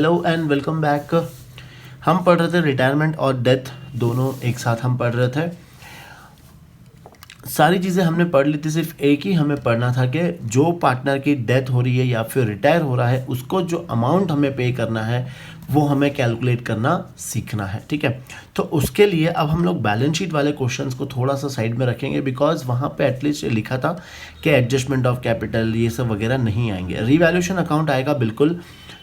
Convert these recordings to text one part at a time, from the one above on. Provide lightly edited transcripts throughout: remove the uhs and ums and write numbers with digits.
Hello and welcome back. हम पढ़ रहे थे रिटायरमेंट और डेथ, दोनों एक साथ हम पढ़ रहे थे। सारी चीज़ें हमने पढ़ ली थी, सिर्फ एक ही हमें पढ़ना था कि जो पार्टनर की डेथ हो रही है या फिर रिटायर हो रहा है उसको जो अमाउंट हमें पे करना है वो हमें कैलकुलेट करना सीखना है। ठीक है, तो उसके लिए अब हम लोग बैलेंस शीट वाले क्वेश्चंस को थोड़ा सा साइड में रखेंगे, बिकॉज वहाँ पे एटलीस्ट लिखा था कि एडजस्टमेंट ऑफ कैपिटल ये सब वगैरह नहीं आएंगे। रिवैल्यूएशन अकाउंट आएगा बिल्कुल,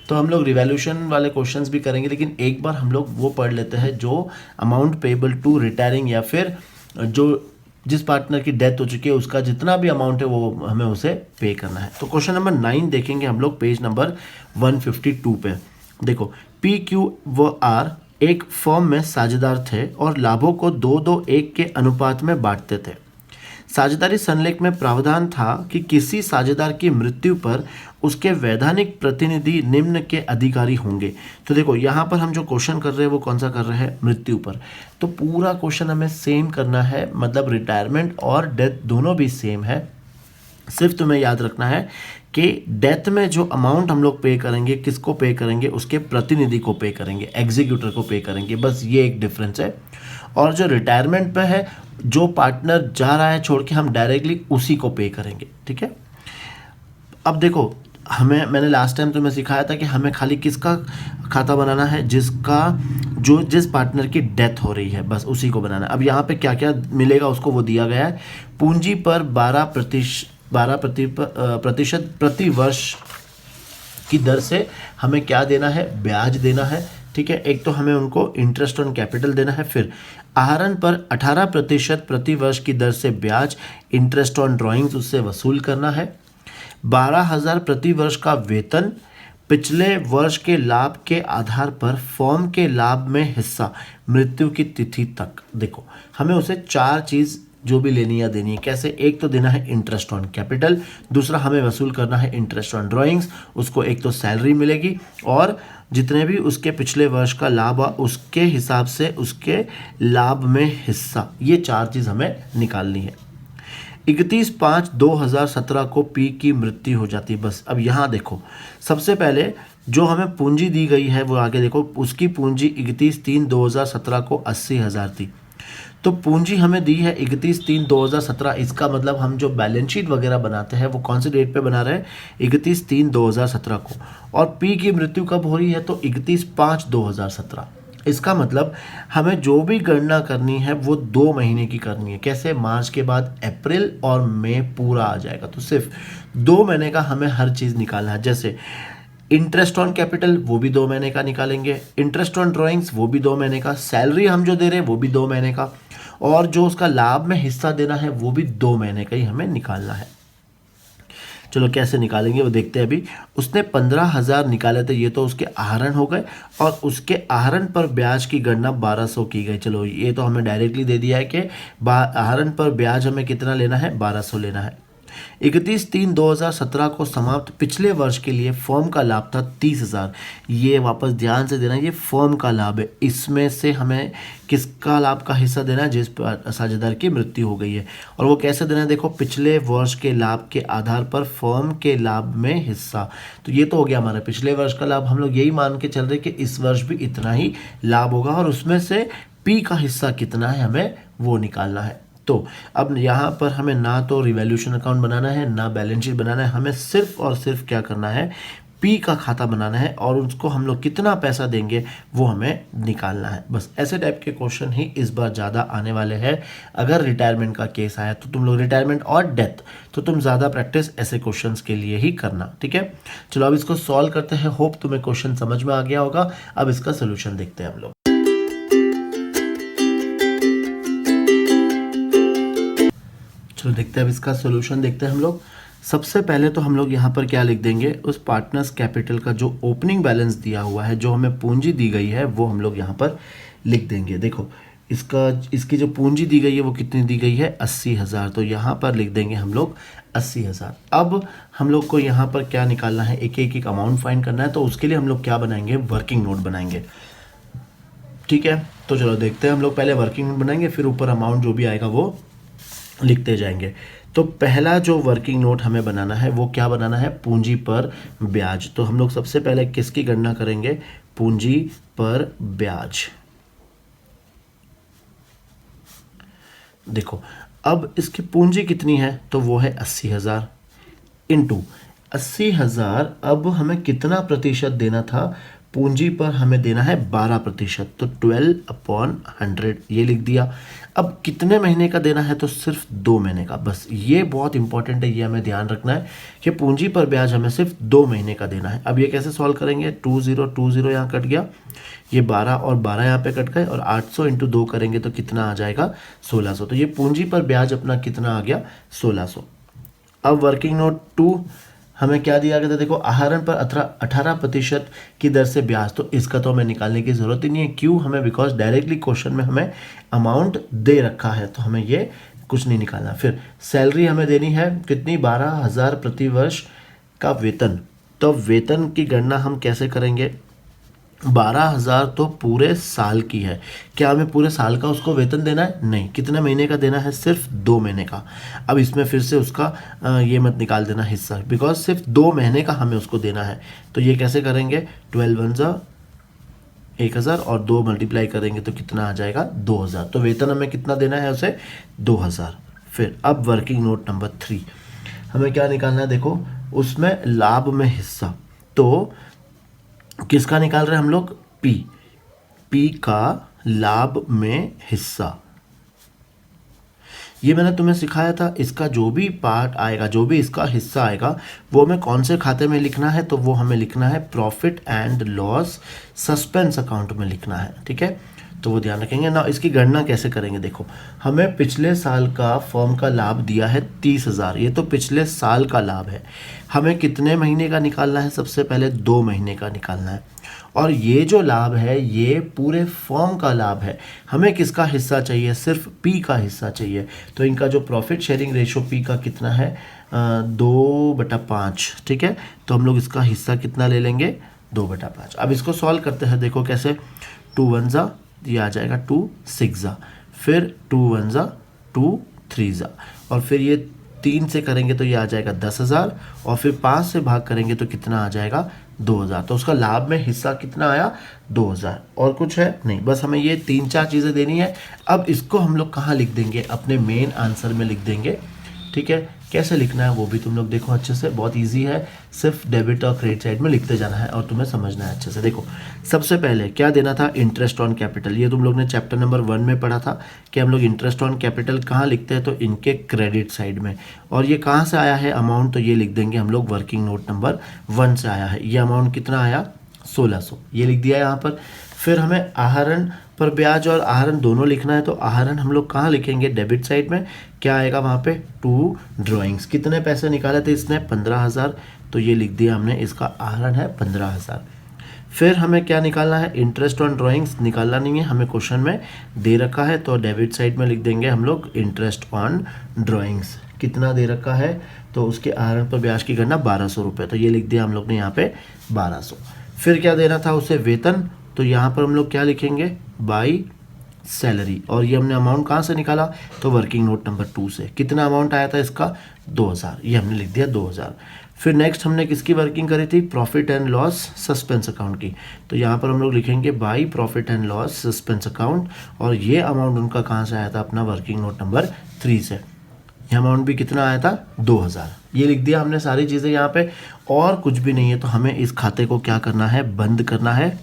तो हम लोग रिवैल्यूएशन वाले क्वेश्चंस भी करेंगे, लेकिन एक बार हम लोग वो पढ़ लेते हैं जो अमाउंट पेबल टू रिटायरिंग या फिर जो जिस पार्टनर की डेथ हो चुकी है उसका जितना भी अमाउंट है वो हमें उसे पे करना है। तो क्वेश्चन नंबर 9 देखेंगे हम लोग पेज नंबर 152 पे। देखो, पी क्यू व आर एक फर्म में साझेदार थे और लाभों को 2-2-1 के अनुपात में बांटते थे। साझेदारी संलेख में प्रावधान था कि किसी साझेदार की मृत्यु पर उसके वैधानिक प्रतिनिधि निम्न के अधिकारी होंगे। तो देखो यहाँ पर हम जो क्वेश्चन कर रहे हैं वो कौन सा कर रहे हैं, मृत्यु पर। तो पूरा क्वेश्चन हमें सेम करना है, मतलब रिटायरमेंट और डेथ दोनों भी सेम है। सिर्फ तुम्हें याद रखना है कि डेथ में जो अमाउंट हम लोग पे करेंगे, किसको पे करेंगे, उसके प्रतिनिधि को पे करेंगे, एग्जीक्यूटर को पे करेंगे, बस ये एक डिफरेंस है। और जो रिटायरमेंट पे है, जो पार्टनर जा रहा है छोड़ के, हम डायरेक्टली उसी को पे करेंगे। ठीक है, अब देखो मैंने लास्ट टाइम तुम्हें सिखाया था कि हमें खाली किसका खाता बनाना है, जिस पार्टनर की डेथ हो रही है, बस उसी को बनाना है। अब यहाँ पे क्या क्या मिलेगा उसको वो दिया गया है। पूंजी पर 12% प्रति वर्ष की दर से हमें क्या देना है, ब्याज देना है। ठीक है, एक तो हमें उनको इंटरेस्ट ऑन कैपिटल देना है, फिर आहरण पर 18% प्रति वर्ष की दर से ब्याज, इंटरेस्ट ऑन ड्राइंग्स उससे वसूल करना है। 12,000 प्रति वर्ष का वेतन, पिछले वर्ष के लाभ के आधार पर फर्म के लाभ में हिस्सा मृत्यु की तिथि तक। देखो हमें उसे 4 चीज़ जो भी लेनी या देनी है। कैसे, एक तो देना है इंटरेस्ट ऑन कैपिटल, दूसरा हमें वसूल करना है इंटरेस्ट ऑन ड्राइंग्स, उसको एक तो सैलरी मिलेगी और जितने भी उसके पिछले वर्ष का लाभ हुआ उसके हिसाब से उसके लाभ में हिस्सा, ये 4 चीज़ हमें निकालनी है। 31/5/2017 को पी की मृत्यु हो जाती है। बस अब यहाँ देखो, सबसे पहले जो हमें पूंजी दी गई है वो आगे देखो, उसकी पूंजी 31/3/2017 को 80,000 थी। तो पूंजी हमें दी है 31/3/2017। इसका मतलब हम जो बैलेंस शीट वगैरह बनाते हैं वो कौन से डेट पे बना रहे हैं, 31/3/2017 को। और पी की मृत्यु कब हो रही है, तो 31/5/2017। इसका मतलब हमें जो भी गणना करनी है वो 2 महीने की करनी है। कैसे, मार्च के बाद अप्रैल और मई पूरा आ जाएगा, तो सिर्फ 2 महीने का हमें हर चीज़ निकालना है। जैसे इंटरेस्ट ऑन कैपिटल वो भी 2 महीने का निकालेंगे, इंटरेस्ट ऑन ड्राइंग्स वो भी 2 महीने का, सैलरी हम जो दे रहे हैं वो भी 2 महीने का, और जो उसका लाभ में हिस्सा देना है वो भी 2 महीने का ही हमें निकालना है। चलो कैसे निकालेंगे वो देखते हैं अभी। उसने 15,000 निकाले थे, ये तो उसके आहरण हो गए, और उसके आहरण पर ब्याज की गणना 1200 की गई। चलो ये तो हमें डायरेक्टली दे दिया है कि आहरण पर ब्याज हमें कितना लेना है, 1200 लेना है। 31/3/2017 को समाप्त पिछले वर्ष के लिए फर्म का लाभ था 30,000। ये वापस ध्यान से देना, ये फर्म का लाभ है, इसमें से हमें किसका लाभ का हिस्सा देना है, जिस साझेदार की मृत्यु हो गई है। और वो कैसे देना है, देखो पिछले वर्ष के लाभ के आधार पर फर्म के लाभ में हिस्सा। तो ये तो हो गया हमारा पिछले वर्ष का लाभ, हम लोग यही मान के चल रहे कि इस वर्ष भी इतना ही लाभ होगा, और उसमें से पी का हिस्सा कितना है हमें वो निकालना है। तो अब यहाँ पर हमें ना तो रिवैल्यूएशन अकाउंट बनाना है ना बैलेंस शीट बनाना है, हमें सिर्फ और सिर्फ क्या करना है, पी का खाता बनाना है, और उसको हम लोग कितना पैसा देंगे वो हमें निकालना है। बस ऐसे टाइप के क्वेश्चन ही इस बार ज़्यादा आने वाले हैं। अगर रिटायरमेंट का केस आया तो तुम लोग रिटायरमेंट और डेथ, तो तुम ज़्यादा प्रैक्टिस ऐसे क्वेश्चंस के लिए ही करना। ठीक है, चलो अब इसको सॉल्व करते हैं। होप तुम्हें क्वेश्चन समझ में आ गया होगा। अब इसका सोल्यूशन देखते हैं हम लोग। चलो देखते हैं अब इसका सोल्यूशन देखते हैं हम लोग। सबसे पहले तो हम लोग यहाँ पर क्या लिख देंगे, उस पार्टनर्स कैपिटल का जो ओपनिंग बैलेंस दिया हुआ है, जो हमें पूंजी दी गई है वो हम लोग यहाँ पर लिख देंगे। देखो इसकी जो पूंजी दी गई है वो कितनी दी गई है, 80,000। तो यहाँ पर लिख देंगे हम लोग 80,000। अब हम लोग को यहाँ पर क्या निकालना है, एक अमाउंट फाइंड करना है। तो उसके लिए हम लोग क्या बनाएंगे, वर्किंग नोट बनाएंगे। ठीक है, तो चलो देखते हैं। हम लोग पहले वर्किंग नोट बनाएंगे, फिर ऊपर अमाउंट जो भी आएगा वो लिखते जाएंगे। तो पहला जो वर्किंग नोट हमें बनाना है वो क्या बनाना है, पूंजी पर ब्याज। तो हम लोग सबसे पहले किसकी गणना करेंगे, पूंजी पर ब्याज। देखो अब इसकी पूंजी कितनी है, तो वो है 80,000 इंटू 80,000। अब हमें कितना प्रतिशत देना था, पूंजी पर हमें देना है 12%, तो 12/100 ये लिख दिया। अब कितने महीने का देना है, तो सिर्फ 2 महीने का। बस ये बहुत इंपॉर्टेंट है, ये हमें ध्यान रखना है कि पूंजी पर ब्याज हमें सिर्फ 2 महीने का देना है। अब ये कैसे सॉल्व करेंगे, 20 यहाँ कट गया, ये 12 और 12 यहाँ पे कट गए, और 800 इंटू 2 करेंगे तो कितना आ जाएगा, 1600। तो ये पूंजी पर ब्याज अपना कितना आ गया, 1600। अब वर्किंग नोट 2 हमें क्या दिया गया था, देखो आहरण पर 18% की दर से ब्याज। तो इसका तो हमें निकालने की ज़रूरत ही नहीं है, क्यों, हमें बिकॉज डायरेक्टली क्वेश्चन में हमें अमाउंट दे रखा है, तो हमें ये कुछ नहीं निकालना। फिर सैलरी हमें देनी है कितनी, 12,000 प्रति वर्ष का वेतन। तो वेतन की गणना हम कैसे करेंगे, 12,000 तो पूरे साल की है। क्या हमें पूरे साल का उसको वेतन देना है, नहीं। कितने महीने का देना है, सिर्फ 2 महीने का। अब इसमें फिर से उसका ये मत निकाल देना हिस्सा, बिकॉज सिर्फ 2 महीने का हमें उसको देना है। तो ये कैसे करेंगे, 12 1,000 और 2 मल्टीप्लाई करेंगे तो कितना आ जाएगा, 2,000। तो वेतन हमें कितना देना है उसे, 2,000। फिर अब वर्किंग नोट नंबर 3 हमें क्या निकालना है, देखो उसमें लाभ में हिस्सा। तो किसका निकाल रहे हैं हम लोग, पी का लाभ में हिस्सा। ये मैंने तुम्हें सिखाया था, इसका जो भी पार्ट आएगा, जो भी इसका हिस्सा आएगा, वो हमें कौन से खाते में लिखना है, तो वो हमें लिखना है profit and loss suspense account में लिखना है, ठीक है। तो वो ध्यान रखेंगे ना। इसकी गणना कैसे करेंगे, देखो हमें पिछले साल का फर्म का लाभ दिया है 30,000, ये तो पिछले साल का लाभ है। हमें कितने महीने का निकालना है, सबसे पहले 2 महीने का निकालना है। और ये जो लाभ है ये पूरे फर्म का लाभ है। हमें किसका हिस्सा चाहिए, सिर्फ पी का हिस्सा चाहिए। तो इनका जो प्रॉफिट शेयरिंग रेशो पी का कितना है, 2/5, ठीक है। तो हम लोग इसका हिस्सा कितना ले लेंगे, 2/5। अब इसको सॉल्व करते हैं, देखो कैसे, 2 1 जा, ये आ जाएगा 2 6 जा, फिर 2 1 जा 2 3 जा, और फिर ये 3 से करेंगे तो ये आ जाएगा 10,000, और फिर 5 से भाग करेंगे तो कितना आ जाएगा, 2,000। तो उसका लाभ में हिस्सा कितना आया, 2,000। और कुछ है नहीं, बस हमें ये 3-4 चीज़ें देनी है। अब इसको हम लोग कहाँ लिख देंगे, अपने मेन आंसर में लिख देंगे, ठीक है। कैसे लिखना है वो भी तुम लोग देखो अच्छे से, बहुत इजी है। सिर्फ डेबिट और क्रेडिट साइड में लिखते जाना है और तुम्हें समझना है अच्छे से। देखो सबसे पहले क्या देना था, इंटरेस्ट ऑन कैपिटल। ये तुम लोग ने चैप्टर नंबर 1 में पढ़ा था कि हम लोग इंटरेस्ट ऑन कैपिटल कहाँ लिखते हैं, तो इनके क्रेडिट साइड में। और ये कहाँ से आया है अमाउंट, तो ये लिख देंगे हम लोग वर्किंग नोट नंबर 1 से आया है। ये अमाउंट कितना आया, 1600, ये लिख दिया यहाँ पर। फिर हमें आहरण पर ब्याज और आहरण दोनों लिखना है, तो आहरण हम लोग कहाँ लिखेंगे, डेबिट साइड में। क्या आएगा वहाँ पे, 2 ड्राइंग्स। कितने पैसे निकाले थे इसने, 15,000, तो ये लिख दिया हमने, इसका आहरण है 15,000। फिर हमें क्या निकालना है, इंटरेस्ट ऑन ड्राइंग्स निकालना नहीं है, हमें क्वेश्चन में दे रखा है, तो डेबिट साइड में लिख देंगे हम लोग इंटरेस्ट ऑन ड्राइंग्स। कितना दे रखा है, तो उसके आहरण पर ब्याज की गणना 1,200 रुपये, तो ये लिख दिया हम लोग ने यहाँ पे 1,200। फिर क्या देना था उसे, वेतन। तो यहाँ पर हम लोग क्या लिखेंगे, बाई सैलरी। और ये हमने अमाउंट कहाँ से निकाला, तो वर्किंग नोट नंबर 2 से। कितना अमाउंट आया था इसका, 2,000, ये हमने लिख दिया 2,000। फिर नेक्स्ट हमने किसकी वर्किंग करी थी, profit and loss suspense account की। तो यहाँ पर हम लोग लिखेंगे by profit and loss suspense account, और ये अमाउंट उनका कहाँ से आया था, अपना वर्किंग नोट नंबर 3 से। ये अमाउंट भी कितना आया था, 2,000। ये लिख दिया हमने सारी चीज़ें यहाँ पे, और कुछ भी नहीं है। तो हमें इस खाते को क्या करना है, बंद करना है।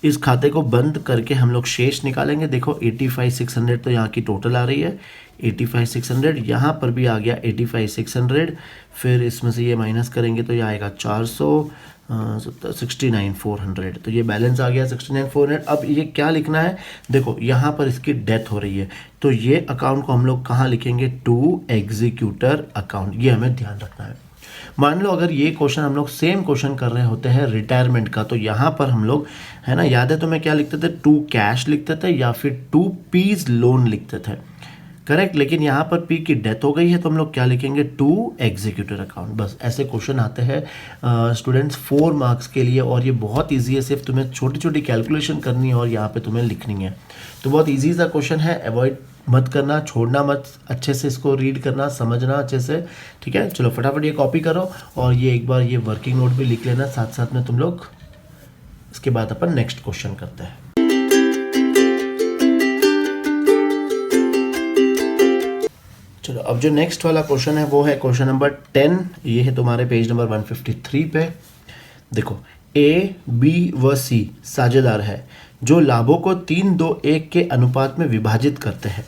इस खाते को बंद करके हम लोग शेष निकालेंगे। देखो 85,600 तो यहाँ की टोटल आ रही है, 85,600, यहाँ पर भी आ गया 85,600। फिर इसमें से ये माइनस करेंगे तो ये आएगा 69,400, तो ये बैलेंस आ गया 69,400। अब ये क्या लिखना है, देखो यहाँ पर इसकी डेथ हो रही है, तो ये अकाउंट को हम लोग कहाँ लिखेंगे, टू एग्जीक्यूटर अकाउंट। ये हमें ध्यान रखना है। मान लो अगर ये क्वेश्चन हम लोग सेम क्वेश्चन कर रहे होते हैं रिटायरमेंट का, तो यहाँ पर हम लोग, है ना, याद है तुम्हें क्या लिखते थे, टू कैश लिखते थे या फिर टू पीज लोन लिखते थे, करेक्ट। लेकिन यहाँ पर पी की डेथ हो गई है, तो हम लोग क्या लिखेंगे, टू एग्जीक्यूटर अकाउंट। बस ऐसे क्वेश्चन आते हैं स्टूडेंट्स 4 मार्क्स के लिए, और ये बहुत ईजी है। सिर्फ तुम्हें छोटी छोटी कैलकुलेशन करनी है और यहाँ पे तुम्हें लिखनी है। तो बहुत ईजी सा क्वेश्चन है, अवॉइड मत करना, छोड़ना मत, अच्छे से इसको रीड करना, समझना अच्छे से, ठीक है। चलो फटाफट ये कॉपी करो और ये एक बार ये वर्किंग नोट भी लिख लेना साथ साथ में तुम लोग। इसके बाद अपन नेक्स्ट क्वेश्चन करते हैं। चलो अब जो नेक्स्ट वाला क्वेश्चन है वो है क्वेश्चन नंबर 10। ये है तुम्हारे पेज नंबर 153 पे। देखो ए, बी व सी साझेदार है जो लाभों को 3-2-1 के अनुपात में विभाजित करते हैं।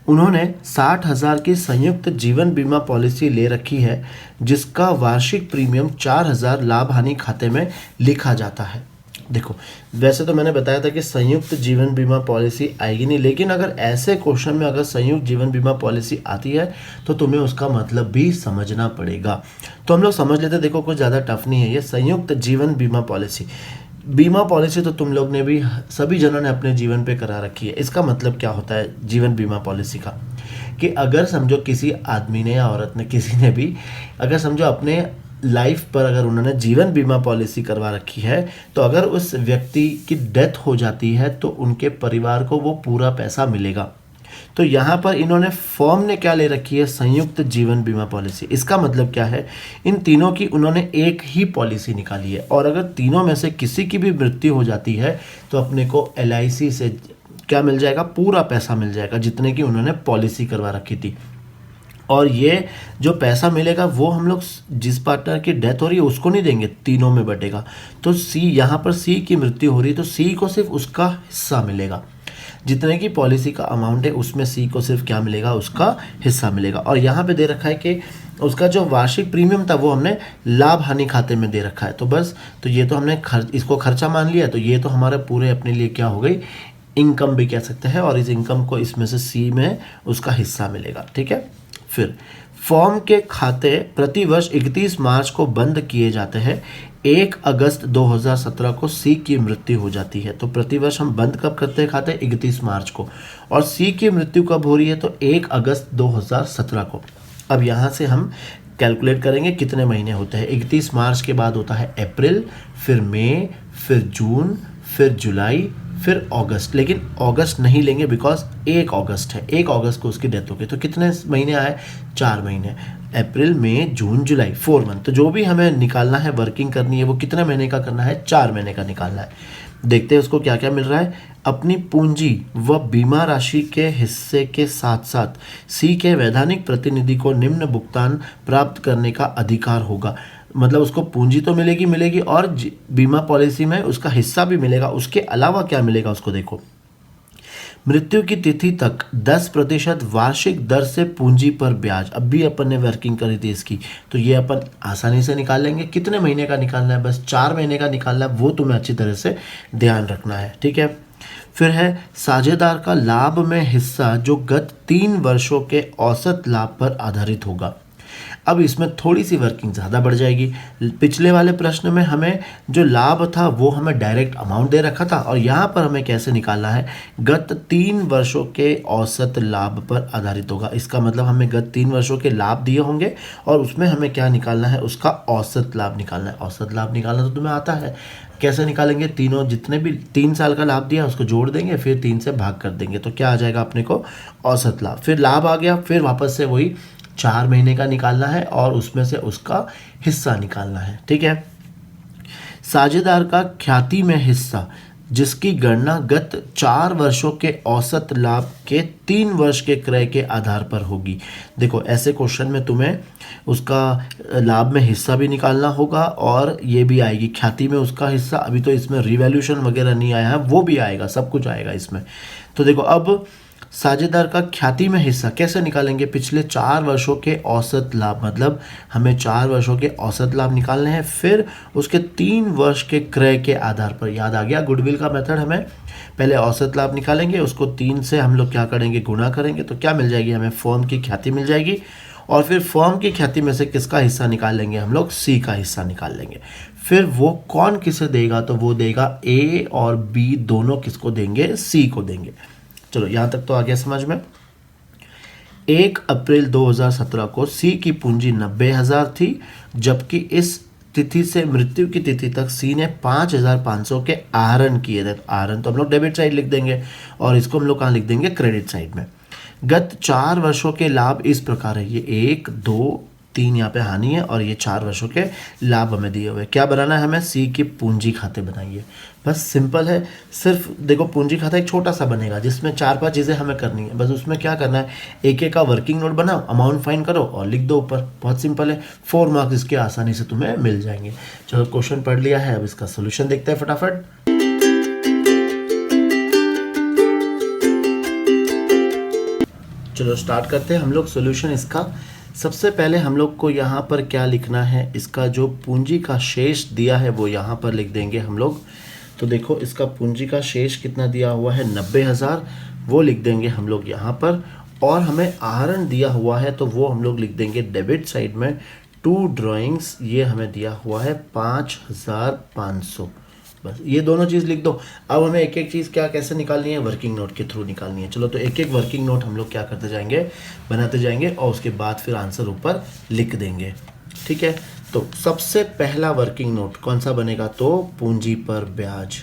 उन्होंने 60,000 की संयुक्त जीवन बीमा पॉलिसी ले रखी है जिसका वार्षिक प्रीमियम 4,000 लाभ हानि खाते में लिखा जाता है। देखो वैसे तो मैंने बताया था कि संयुक्त जीवन बीमा पॉलिसी आएगी नहीं, लेकिन अगर ऐसे क्वेश्चन में अगर संयुक्त जीवन बीमा पॉलिसी आती है तो तुम्हें उसका मतलब भी समझना पड़ेगा। तो हम लोग समझ लेते, देखो कुछ ज़्यादा टफ नहीं है। ये संयुक्त जीवन बीमा पॉलिसी तो तुम लोग ने भी, सभी जनों ने अपने जीवन पे करा रखी है। इसका मतलब क्या होता है जीवन बीमा पॉलिसी का, कि अगर समझो किसी आदमी ने या औरत ने, किसी ने भी अगर समझो अपने लाइफ पर अगर उन्होंने जीवन बीमा पॉलिसी करवा रखी है, तो अगर उस व्यक्ति की डेथ हो जाती है तो उनके परिवार को वो पूरा पैसा मिलेगा। तो यहाँ पर इन्होंने फर्म ने क्या ले रखी है, संयुक्त जीवन बीमा पॉलिसी। इसका मतलब क्या है, इन तीनों की उन्होंने एक ही पॉलिसी निकाली है, और अगर तीनों में से किसी की भी मृत्यु हो जाती है तो अपने को LIC से क्या मिल जाएगा, पूरा पैसा मिल जाएगा जितने की उन्होंने पॉलिसी करवा रखी थी। और ये जो पैसा मिलेगा वो हम लोग जिस पार्टनर की डेथ हो रही है उसको नहीं देंगे, तीनों में बटेगा। तो सी, यहाँ पर सी की मृत्यु हो रही है तो सी को सिर्फ उसका हिस्सा मिलेगा, जितने की पॉलिसी का अमाउंट है उसमें सी को सिर्फ क्या मिलेगा, उसका हिस्सा मिलेगा। और यहाँ पे दे रखा है कि उसका जो वार्षिक प्रीमियम था वो हमने लाभ हानि खाते में दे रखा है। तो बस, तो ये तो हमने इसको खर्चा मान लिया, तो ये तो हमारा पूरे अपने लिए क्या हो गई, इनकम भी कह सकते हैं। और इस इनकम को इसमें से सी में उसका हिस्सा मिलेगा, ठीक है। फिर फर्म के खाते प्रति वर्ष 31 मार्च को बंद किए जाते हैं। 1 अगस्त 2017 को सी की मृत्यु हो जाती है। तो प्रतिवर्ष हम बंद कब करते हैं खाते, 31 मार्च को, और सी की मृत्यु कब हो रही है तो 1 अगस्त 2017 को। अब यहाँ से हम कैलकुलेट करेंगे कितने महीने होते हैं। 31 मार्च के बाद होता है अप्रैल, फिर मई, फिर जून, फिर जुलाई, फिर अगस्त। लेकिन अगस्त नहीं लेंगे बिकॉज 1 अगस्त है, 1 अगस्त को उसकी डेथ हो गई। तो कितने महीने आए, 4 महीने, अप्रैल मई जून जुलाई, 4 मंथ। तो जो भी हमें निकालना है, वर्किंग करनी है, वो कितने महीने का करना है, 4 महीने का निकालना है। देखते हैं उसको क्या क्या मिल रहा है। अपनी पूंजी व बीमा राशि के हिस्से के साथ साथ सी के वैधानिक प्रतिनिधि को निम्न भुगतान प्राप्त करने का अधिकार होगा। मतलब उसको पूंजी तो मिलेगी और बीमा पॉलिसी में उसका हिस्सा भी मिलेगा। उसके अलावा क्या मिलेगा उसको देखो, मृत्यु की तिथि तक 10% वार्षिक दर से पूंजी पर ब्याज। अब भी अपन ने वर्किंग करी थी इसकी, तो ये अपन आसानी से निकाल लेंगे। कितने महीने का निकालना है, बस 4 महीने का निकालना है, वो तुम्हें अच्छी तरह से ध्यान रखना है, ठीक है। फिर है साझेदार का लाभ में हिस्सा जो गत 3 वर्षों के औसत लाभ पर आधारित होगा। अब इसमें थोड़ी सी वर्किंग ज़्यादा बढ़ जाएगी। पिछले वाले प्रश्न में हमें जो लाभ था वो हमें डायरेक्ट अमाउंट दे रखा था, और यहाँ पर हमें कैसे निकालना है, गत 3 वर्षों के औसत लाभ पर आधारित होगा। इसका मतलब हमें गत 3 वर्षों के लाभ दिए होंगे और उसमें हमें क्या निकालना है, उसका औसत लाभ निकालना है। औसत लाभ निकालना तो तुम्हें आता है, कैसे निकालेंगे, तीनों जितने भी 3 साल का लाभ दिया उसको जोड़ देंगे, फिर 3 से भाग कर देंगे, तो क्या आ जाएगा अपने को, औसत लाभ। फिर लाभ आ गया, फिर वापस से वही 4 महीने का निकालना है और उसमें से उसका हिस्सा निकालना है, ठीक है। साझेदार का ख्याति में हिस्सा जिसकी गणना गत 4 वर्षों के औसत लाभ के 3 वर्ष के क्रय के आधार पर होगी। देखो ऐसे क्वेश्चन में तुम्हें उसका लाभ में हिस्सा भी निकालना होगा और ये भी आएगी ख्याति में उसका हिस्सा। अभी तो इसमें रिवैल्यूएशन वगैरह नहीं आया है, वो भी आएगा, सब कुछ आएगा इसमें। तो देखो अब साझेदार का ख्याति में हिस्सा कैसे निकालेंगे, पिछले 4 वर्षों के औसत लाभ, मतलब हमें 4 वर्षों के औसत लाभ निकालने हैं, फिर उसके 3 वर्ष के क्रय के आधार पर। याद आ गया गुडविल का मेथड, हमें पहले औसत लाभ निकालेंगे, उसको 3 से हम लोग क्या करेंगे, गुणा करेंगे, तो क्या मिल जाएगी हमें, फर्म की ख्याति मिल जाएगी। और फिर फर्म की ख्याति में से किसका हिस्सा निकाल लेंगे हम लोग, सी का हिस्सा निकाल लेंगे। फिर वो कौन किसे देगा, तो वो देगा ए और बी दोनों किसको देंगे, सी को देंगे। चलो यहाँ तक तो आ गया समझ में। 1 अप्रैल 2017 को सी की पूंजी 90,000 थी, जबकि इस तिथि से मृत्यु की तिथि तक सी ने 5,500 के आहरण किए थे। आहरण तो हम लोग डेबिट साइड लिख देंगे और इसको हम लोग कहाँ लिख देंगे, क्रेडिट साइड में। गत 4 वर्षों के लाभ इस प्रकार है, ये 1 2 3 यहाँ पे हानि है और ये 4 वर्षों के लाभ हमें दिए हुए। क्या बनाना है हमें? सी के पूंजी खाते बनाइए। बस सिंपल है। सिर्फ देखो पूंजी खाता एक छोटा सा बनेगा जिसमें 4-5 चीज़ें हमें करनी है। बस उसमें क्या करना है, एक एक का वर्किंग नोट बनाओ, अमाउंट फाइंड करो और लिख दो ऊपर। बहुत सिंपल है। 4 मार्क्स इसके आसानी से तुम्हें मिल जाएंगे। चलो क्वेश्चन पढ़ लिया है, अब इसका सोल्यूशन देखते हैं फटाफट। चलो स्टार्ट करते हैं हम लोग सॉल्यूशन इसका। सबसे पहले हम लोग को यहाँ पर क्या लिखना है, इसका जो पूंजी का शेष दिया है वो यहाँ पर लिख देंगे हम लोग। तो देखो इसका पूंजी का शेष कितना दिया हुआ है, 90,000, वो लिख देंगे हम लोग यहाँ पर। और हमें आहरण दिया हुआ है तो वो हम लोग लिख देंगे डेबिट साइड में। 2 ड्राइंग्स ये हमें दिया हुआ है 5,500। बस ये दोनों चीज़ लिख दो। अब हमें एक एक चीज़ क्या कैसे निकालनी है, वर्किंग नोट के थ्रू निकालनी है। चलो तो एक एक वर्किंग नोट हम लोग क्या करते जाएंगे, बनाते जाएंगे और उसके बाद फिर आंसर ऊपर लिख देंगे। ठीक है, तो सबसे पहला वर्किंग नोट कौन सा बनेगा, तो पूंजी पर ब्याज।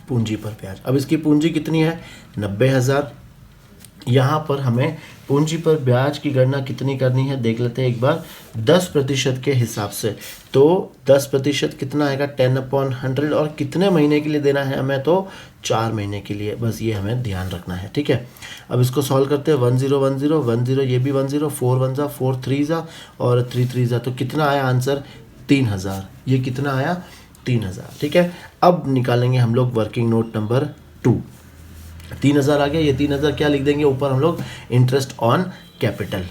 पूंजी पर ब्याज। अब इसकी पूंजी कितनी है, 90,000। यहाँ पर हमें पूंजी पर ब्याज की गणना कितनी करनी है देख लेते हैं एक बार, 10% के हिसाब से। तो 10% कितना आएगा, 10/100। और कितने महीने के लिए देना है हमें, तो 4 महीने के लिए। बस ये हमें ध्यान रखना है। ठीक है, अब इसको सॉल्व करते हैं। 1010 ये भी 10, 4 1 जा 4 3 जा और 3 3 जा, तो कितना आया आंसर, 3,000। ये कितना आया, 3,000। ठीक है, अब निकालेंगे हम लोग वर्किंग नोट नंबर 2। 3,000 आ गया। ये 3,000 क्या लिख देंगे ऊपर हम लोग, इंटरेस्ट ऑन कैपिटल।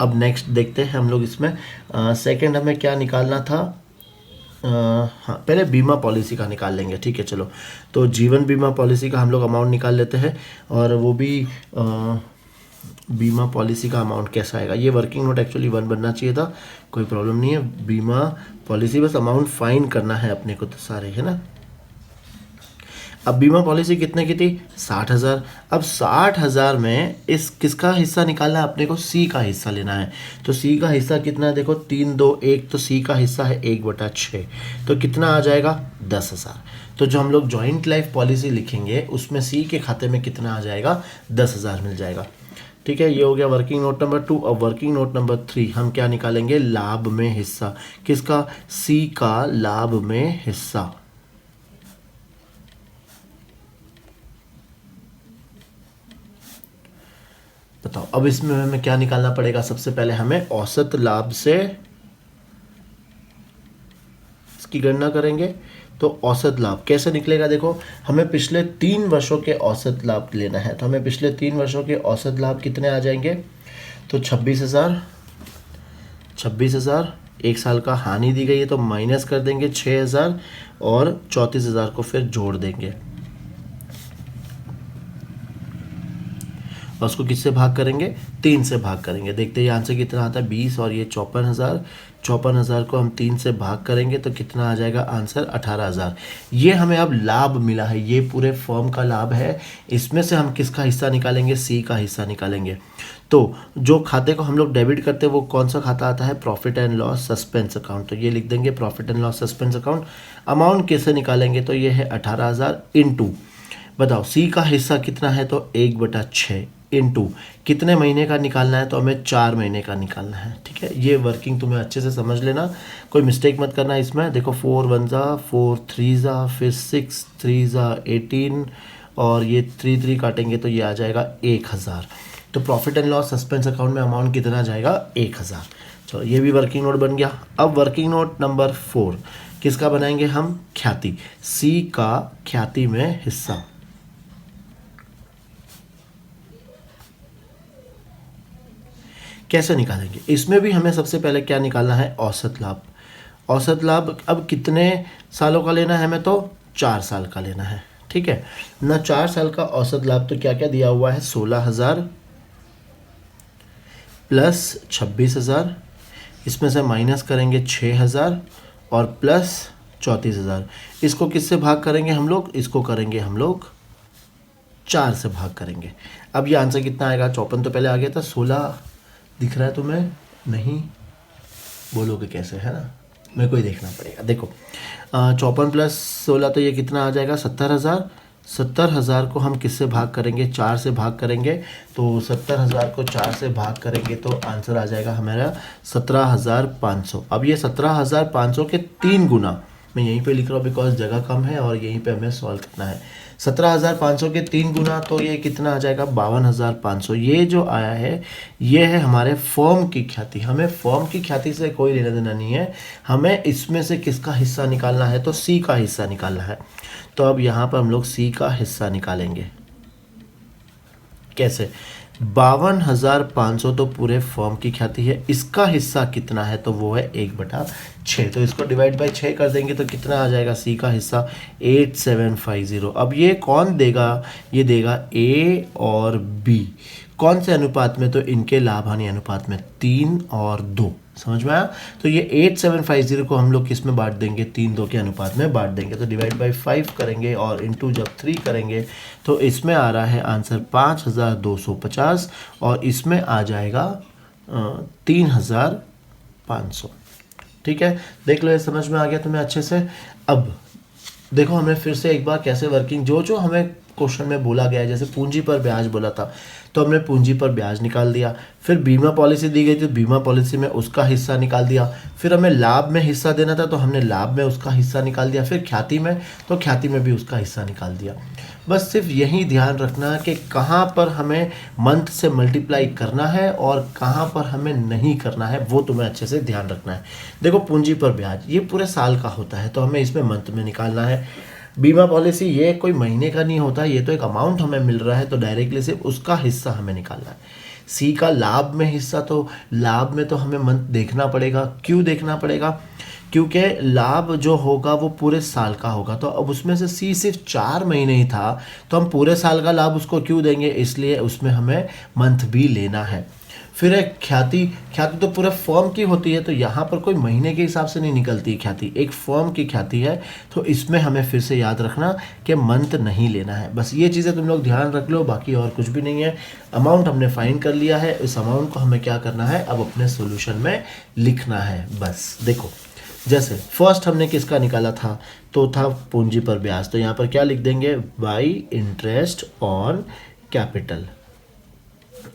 अब नेक्स्ट देखते हैं हम लोग इसमें। सेकंड हमें क्या निकालना था, हाँ पहले बीमा पॉलिसी का निकाल लेंगे। ठीक है, चलो तो जीवन बीमा पॉलिसी का हम लोग अमाउंट निकाल लेते हैं। और वो भी बीमा पॉलिसी का अमाउंट कैसा आएगा, ये वर्किंग नोट एक्चुअली 1 बनना चाहिए था, कोई प्रॉब्लम नहीं है। बीमा पॉलिसी बस अमाउंट फाइन करना है अपने को, तो सारे है ना। अब बीमा पॉलिसी कितने की थी, 60,000। अब 60,000 में इस किसका हिस्सा निकालना है अपने को, सी का हिस्सा लेना है। तो सी का हिस्सा कितना है, देखो 3 2 1, तो सी का हिस्सा है 1/6। तो कितना आ जाएगा, 10,000। तो जो हम लोग जॉइंट लाइफ पॉलिसी लिखेंगे उसमें सी के खाते में कितना आ जाएगा, 10,000 मिल जाएगा। ठीक है, ये हो गया वर्किंग नोट नंबर 2। अब वर्किंग नोट नंबर 3 हम क्या निकालेंगे, लाभ में हिस्सा। किसका, सी का लाभ में हिस्सा। बताओ अब इसमें हमें क्या निकालना पड़ेगा, सबसे पहले हमें औसत लाभ से इसकी गणना करेंगे। तो औसत लाभ कैसे निकलेगा, देखो हमें पिछले 3 वर्षों के औसत लाभ लेना है। तो हमें पिछले 3 वर्षों के औसत लाभ कितने आ जाएंगे, तो 26,000। एक साल का हानि दी गई है तो माइनस कर देंगे 6,000 और 34,000 को फिर जोड़ देंगे और उसको किससे भाग करेंगे, 3 से भाग करेंगे। देखते हैं ये आंसर कितना आता है, 20 और ये 54,000। 54,000 को हम 3 से भाग करेंगे तो कितना आ जाएगा आंसर, 18,000। ये हमें अब लाभ मिला है, ये पूरे फर्म का लाभ है। इसमें से हम किसका हिस्सा निकालेंगे, सी का हिस्सा निकालेंगे। तो जो खाते को हम लोग डेबिट करते हैं वो कौन सा खाता आता है, profit and loss suspense account. तो ये लिख देंगे profit and loss suspense account. Amount कैसे निकालेंगे, तो ये है 18,000 इंटू, बताओ सी का हिस्सा कितना है, तो 1/6 इंटू कितने महीने का निकालना है, तो हमें 4 महीने का निकालना है। ठीक है, ये वर्किंग तुम्हें अच्छे से समझ लेना, कोई मिस्टेक मत करना इसमें। देखो 4 1 जा 4 3 जा, फिर 6 3 जा 18 और ये 3 3 काटेंगे तो ये आ जाएगा 1,000। तो profit and loss suspense account में अमाउंट कितना जाएगा, 1,000। चलो ये भी वर्किंग नोट बन गया। अब वर्किंग नोट नंबर 4 किसका बनाएंगे हम, ख्याति। सी का ख्याति में हिस्सा। कैसे निकालेंगे, इसमें भी हमें सबसे पहले क्या निकालना है, औसत लाभ। औसत लाभ अब कितने सालों का लेना है हमें, तो 4 साल का लेना है। ठीक है ना, 4 साल का औसत लाभ तो क्या क्या दिया हुआ है, 16,000 प्लस 26,000, इसमें से माइनस करेंगे 6,000 और प्लस 34,000। इसको किससे भाग करेंगे हम लोग, इसको करेंगे हम लोग 4 से भाग करेंगे। अब ये आंसर कितना आएगा, 54 तो पहले आ गया था, 16 दिख रहा है तुम्हें, नहीं बोलोगे कैसे, है ना। मेरे को ही देखना पड़ेगा। देखो 54 प्लस 16 तो ये कितना आ जाएगा 70,000। 70,000 को हम किससे भाग करेंगे, 4 से भाग करेंगे। तो 70,000 को 4 से भाग करेंगे तो आंसर आ जाएगा हमारा 17,500। अब ये 17,500 के 3 गुना, मैं यहीं पे लिख रहा हूँ बिकॉज जगह कम है और यहीं पे हमें सॉल्व करना है। 17,500 के 3 गुना तो ये कितना आ जाएगा 52,500। ये जो आया है ये है हमारे फर्म की ख्याति। हमें फर्म की ख्याति से कोई लेना देना नहीं है, हमें इसमें से किसका हिस्सा निकालना है, तो सी का हिस्सा निकालना है। तो अब यहाँ पर हम लोग सी का हिस्सा निकालेंगे। कैसे, 52,500 तो पूरे फॉर्म की ख्याति है, इसका हिस्सा कितना है तो वो है 1/6। तो इसको डिवाइड बाय 6 कर देंगे तो कितना आ जाएगा सी का हिस्सा 8750। अब ये कौन देगा, ये देगा ए और बी। कौन से अनुपात में, तो इनके लाभ हानि अनुपात में 3 और 2। समझ में आया। तो ये 8750 को हम लोग किस में बांट देंगे, 3-2 के अनुपात में बांट देंगे। तो डिवाइड बाय 5 करेंगे और इनटू जब 3 करेंगे तो इसमें आ रहा है आंसर 5250 और इसमें आ जाएगा 3,500। ठीक है, देख लो ये समझ में आ गया तुम्हें अच्छे से। अब देखो हमें फिर से एक बार कैसे वर्किंग, जो हमें क्वेश्चन में बोला गया है, जैसे पूंजी पर ब्याज बोला था तो हमने पूंजी पर ब्याज निकाल दिया। फिर बीमा पॉलिसी दी गई थी, बीमा पॉलिसी में उसका हिस्सा निकाल दिया। फिर हमें लाभ में हिस्सा देना था तो हमने लाभ में उसका हिस्सा निकाल दिया। फिर ख्याति में, तो ख्याति में भी उसका हिस्सा निकाल दिया। बस सिर्फ यही ध्यान रखना कि कहाँ पर हमें मंथ से मल्टीप्लाई करना है और कहाँ पर हमें नहीं करना है, वो तुम्हें अच्छे से ध्यान रखना है। देखो पूंजी पर ब्याज ये पूरे साल का होता है तो हमें इसमें मंथ में निकालना है। बीमा पॉलिसी ये कोई महीने का नहीं होता, ये तो एक अमाउंट हमें मिल रहा है तो डायरेक्टली सिर्फ उसका हिस्सा हमें निकालना है। सी का लाभ में हिस्सा, तो लाभ में तो हमें मंथ देखना पड़ेगा। क्यों देखना पड़ेगा, क्योंकि लाभ जो होगा वो पूरे साल का होगा। तो अब उसमें से सी सिर्फ 4 महीने ही था तो हम पूरे साल का लाभ उसको क्यों देंगे, इसलिए उसमें हमें मंथ भी लेना है। फिर है ख्याति। ख्याति तो पूरे फॉर्म की होती है तो यहाँ पर कोई महीने के हिसाब से नहीं निकलती ख्याति, एक फॉर्म की ख्याति है। तो इसमें हमें फिर से याद रखना कि मंथ नहीं लेना है। बस ये चीज़ें तुम लोग ध्यान रख लो, बाकी और कुछ भी नहीं है। अमाउंट हमने फाइंड कर लिया है, इस अमाउंट को हमें क्या करना है, अब अपने सोल्यूशन में लिखना है। बस देखो जैसे फर्स्ट हमने किसका निकाला था, तो था पूंजी पर ब्याज। तो यहाँ पर क्या लिख देंगे, बाई इंटरेस्ट ऑन कैपिटल।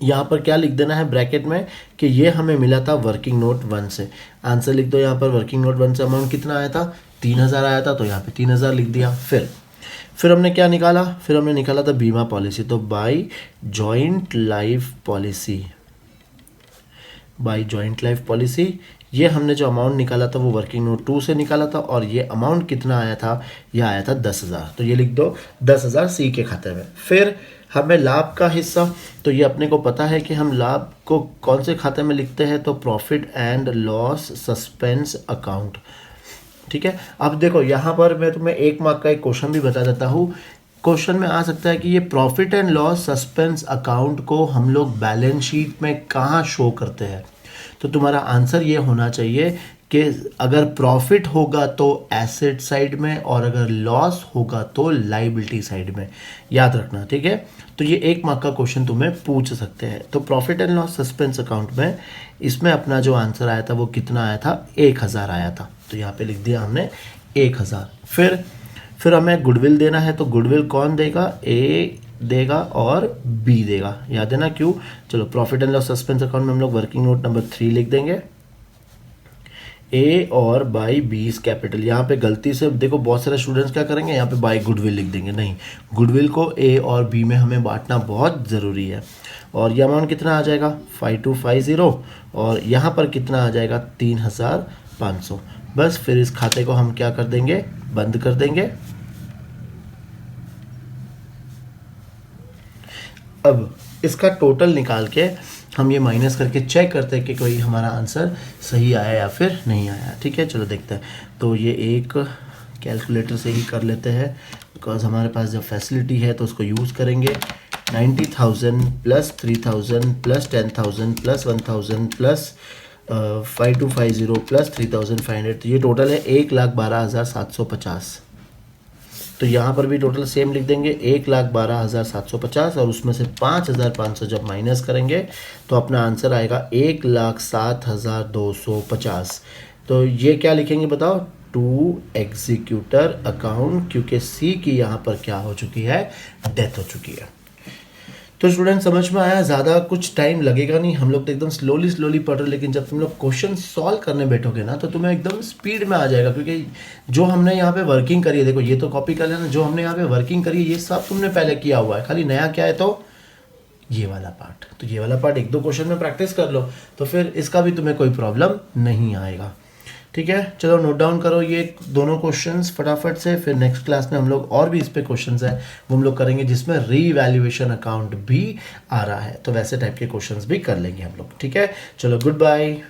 यहाँ पर क्या लिख देना है ब्रैकेट में कि ये हमें मिला था वर्किंग नोट 1 से। आंसर लिख दो यहाँ पर, वर्किंग नोट 1 से अमाउंट कितना आया था 3,000 आया था तो यहाँ पे 3,000 लिख दिया। फिर हमने क्या निकाला, फिर हमने निकाला था बीमा पॉलिसी। तो by joint life policy, by joint life policy ये हमने जो अमाउंट निकाला था वो वर्किंग नोट 2 से निकाला था और ये अमाउंट कितना आया था, यह आया था 10,000। तो ये लिख दो 10,000 सी के खाते में। फिर हमें लाभ का हिस्सा, तो ये अपने को पता है कि हम लाभ को कौन से खाते में लिखते हैं, तो profit and loss suspense account. ठीक है, अब देखो यहाँ पर मैं तुम्हें 1 मार्क का एक क्वेश्चन भी बता देता हूँ। क्वेश्चन में आ सकता है कि ये profit and loss suspense account को हम लोग बैलेंस शीट में कहाँ शो करते हैं। तो तुम्हारा आंसर ये होना चाहिए कि अगर प्रॉफिट होगा तो एसेट साइड में और अगर लॉस होगा तो लाइबिलिटी साइड में। याद रखना, ठीक है। तो ये 1 मार्क का क्वेश्चन तुम्हें पूछ सकते हैं। तो profit and loss suspense account में इसमें अपना जो आंसर आया था वो कितना आया था, 1,000 आया था। तो यहाँ पे लिख दिया हमने 1,000। फिर हमें गुडविल देना है, तो गुडविल कौन देगा, ए देगा और बी देगा। याद है ना क्यों। चलो profit and loss suspense account में हम लोग वर्किंग नोट नंबर 3 लिख देंगे, ए और बाई बी इज कैपिटल। यहाँ पे गलती से देखो बहुत सारे स्टूडेंट्स क्या करेंगे, यहाँ पे बाई गुडविल लिख देंगे। नहीं, गुडविल को ए और बी में हमें बांटना बहुत ज़रूरी है। और ये अमाउंट कितना आ जाएगा 5250 और यहाँ पर कितना आ जाएगा 3,500। बस फिर इस खाते को हम क्या कर देंगे, बंद कर देंगे। अब इसका टोटल निकाल के हम ये माइनस करके चेक करते हैं कि कोई हमारा आंसर सही आया या फिर नहीं आया। ठीक है, चलो देखते हैं। तो ये एक कैलकुलेटर से ही कर लेते हैं बिकॉज हमारे पास जब फैसिलिटी है तो उसको यूज़ करेंगे। 90,000 plus 3,000 plus 10,000 plus 1,000 plus 5250 plus 3,500, तो ये टोटल है 1,12,750। तो यहाँ पर भी टोटल सेम लिख देंगे 1,12,750 और उसमें से 5,500 जब माइनस करेंगे तो अपना आंसर आएगा 1,07,250। तो ये क्या लिखेंगे बताओ, टू एग्जीक्यूटर अकाउंट, क्योंकि सी की यहाँ पर क्या हो चुकी है, डेथ हो चुकी है। तो स्टूडेंट समझ में आया, ज़्यादा कुछ टाइम लगेगा नहीं, हम लोग तो एकदम स्लोली पढ़ रहे हैं, लेकिन जब तुम लोग क्वेश्चन सॉल्व करने बैठोगे ना तो तुम्हें एकदम स्पीड में आ जाएगा, क्योंकि जो हमने यहाँ पे वर्किंग करी है, देखो ये तो कॉपी कर लेना, जो हमने यहाँ पे वर्किंग करी है ये सब तुमने पहले किया हुआ है, खाली नया क्या है तो ये वाला पार्ट। तो ये वाला पार्ट 1-2 क्वेश्चन में प्रैक्टिस कर लो तो फिर इसका भी तुम्हें कोई प्रॉब्लम नहीं आएगा। ठीक है, चलो नोट डाउन करो ये दोनों क्वेश्चंस फटाफट से, फिर नेक्स्ट क्लास में हम लोग और भी इस पे क्वेश्चंस है वो हम लोग करेंगे जिसमें रीवैल्यूएशन अकाउंट भी आ रहा है, तो वैसे टाइप के क्वेश्चंस भी कर लेंगे हम लोग। ठीक है, चलो गुड बाय।